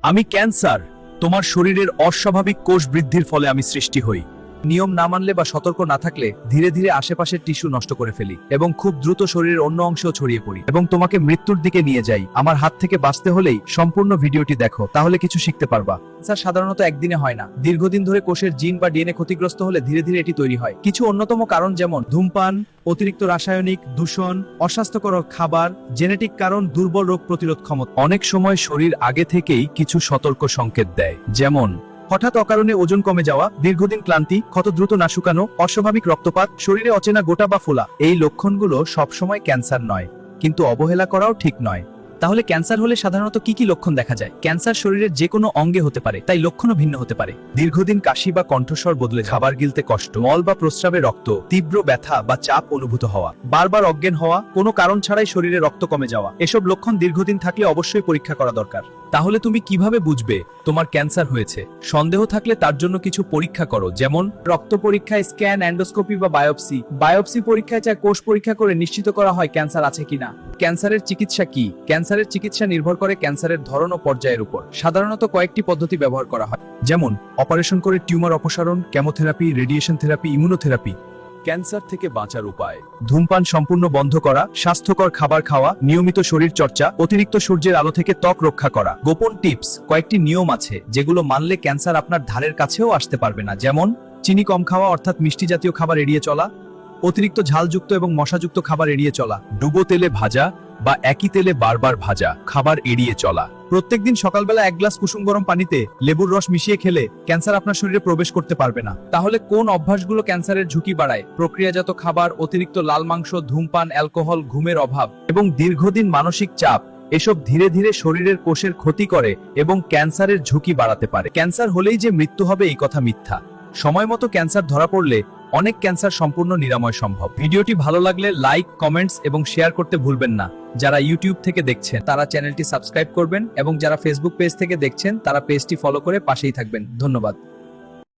আমি ক্যান্সার। তোমার শরীরের অস্বাভাবিক কোষ বৃদ্ধির ফলে আমি সৃষ্টি হই। নিয়ম না মানলে বা সতর্ক না থাকলে ধীরে ধীরে আশেপাশের টিস্যু নষ্ট করে ফেলি এবং খুব দ্রুত শরীরের অন্য অংশেও ছড়িয়ে পড়ি এবং তোমাকে মৃত্যুর দিকে নিয়ে যাই। আমার হাত থেকে বাঁচতে হলেই সম্পূর্ণ ভিডিওটি দেখো, তাহলে কিছু শিখতে পারবা। ক্যান্সার সাধারণত একদিনে হয় না, দীর্ঘদিন ধরে কোষের জিন বা ডিএনএ ক্ষতিগ্রস্ত হলে ধীরে ধীরে এটি তৈরি হয়। কিছু অন্যতম কারণ যেমন ধূমপান, অতিরিক্ত রাসায়নিক দূষণ, অস্বাস্থ্যকর খাবার, জেনেটিক কারণ, দুর্বল রোগ প্রতিরোধ ক্ষমতা। অনেক সময় শরীর আগে থেকেই কিছু সতর্ক সংকেত দেয়, যেমন হঠাৎ অকারণে ওজন কমে যাওয়া, দীর্ঘদিন ক্লান্তি, ক্ষত দ্রুত না শুকানো, অস্বাভাবিক রক্তপাত, শরীরে অচেনা গোটা বা ফোলা। এই লক্ষণগুলো সবসময় ক্যান্সার নয়, কিন্তু অবহেলা করাও ঠিক নয়। তাহলে ক্যান্সার হলে সাধারণত কি কি লক্ষণ দেখা যায়? ক্যান্সার শরীরের যে কোনো অঙ্গে হতে পারে, তাই লক্ষণও ভিন্ন হতে পারে। দীর্ঘদিন কাশি বা কণ্ঠস্বর বদলে যাওয়া, খাবার গিলতে কষ্ট, মল বা প্রস্রাবে রক্ত, তীব্র ব্যথা বা চাপ অনুভূত হওয়া, বারবার অজ্ঞান হওয়া, কোনো কারণ ছাড়াই শরীরে রক্ত কমে যাওয়া। এসব লক্ষণ দীর্ঘদিন থাকলে অবশ্যই পরীক্ষা করা দরকার। তাহলে তুমি কিভাবে বুঝবে তোমার ক্যান্সার হয়েছে? সন্দেহ থাকলে তার জন্য কিছু পরীক্ষা করো, যেমন রক্ত পরীক্ষা, স্ক্যান, অ্যান্ডোস্কোপি বা বায়োপসি। বায়োপসি পরীক্ষায় যা কোষ পরীক্ষা করে নিশ্চিত করা হয় ক্যান্সার আছে কিনা। ক্যান্সারের চিকিৎসা কি? ক্যান্সারের চিকিৎসা নির্ভর করে ক্যান্সারের ধরন ও পর্যায়ের উপর। সাধারণত কয়েকটি পদ্ধতি ব্যবহার করা হয়, যেমন অপারেশন করে টিউমার অপসারণ, chemotherapy, radiation therapy, immunotherapy. Cancer থেকে বাঁচার উপায়: ধূমপান সম্পূর্ণ বন্ধ করা, স্বাস্থ্যকর খাবার খাওয়া, নিয়মিত শরীর চর্চা, অতিরিক্ত সূর্যের আলো থেকে ত্বক রক্ষা করা। গোপন টিপস: কয়েকটি নিয়ম আছে যেগুলো মানলে ক্যান্সার আপনার ধারের কাছেও আসতে পারবে না, যেমন চিনি কম খাওয়া অর্থাৎ মিষ্টি জাতীয় খাবার এড়িয়ে চলা, অতিরিক্ত ঝালযুক্ত এবং মশাযুক্ত খাবার এড়িয়ে চলা, ডুবো তেলে ভাজা বা একই তেলে বারবার ভাজা খাবার এড়িয়ে চলা। প্রত্যেকদিন সকালবেলা 1 গ্লাস কুসুম গরম পানিতে লেবুর রস মিশিয়ে খেলে ক্যান্সার আপনার শরীরে প্রবেশ করতে পারবে না। তাহলে কোন অভ্যাসগুলো ক্যান্সারের ঝুঁকি বাড়ায়? প্রক্রিয়াজাত খাবার, অতিরিক্ত লাল মাংস, ধূমপান, অ্যালকোহল, ঘুমের অভাব এবং দীর্ঘদিন মানসিক চাপ। এসব ধীরে ধীরে শরীরের কোষের ক্ষতি করে এবং ক্যান্সারের ঝুঁকি বাড়াতে পারে। ক্যান্সার হলেই যে মৃত্যু হবে এই কথা মিথ্যা। সময় মতো ক্যান্সার ধরা পড়লে অনেক ক্যান্সার সম্পূর্ণ নিরাময় সম্ভব। ভিডিওটি ভালো লাগলে লাইক, কমেন্টস এবং শেয়ার করতে ভুলবেন না। যারা ইউটিউব থেকে দেখছেন তারা চ্যানেলটি সাবস্ক্রাইব করবেন এবং যারা ফেসবুক পেজ থেকে দেখছেন তারা পেজটি ফলো করে পাশেই থাকবেন। ধন্যবাদ।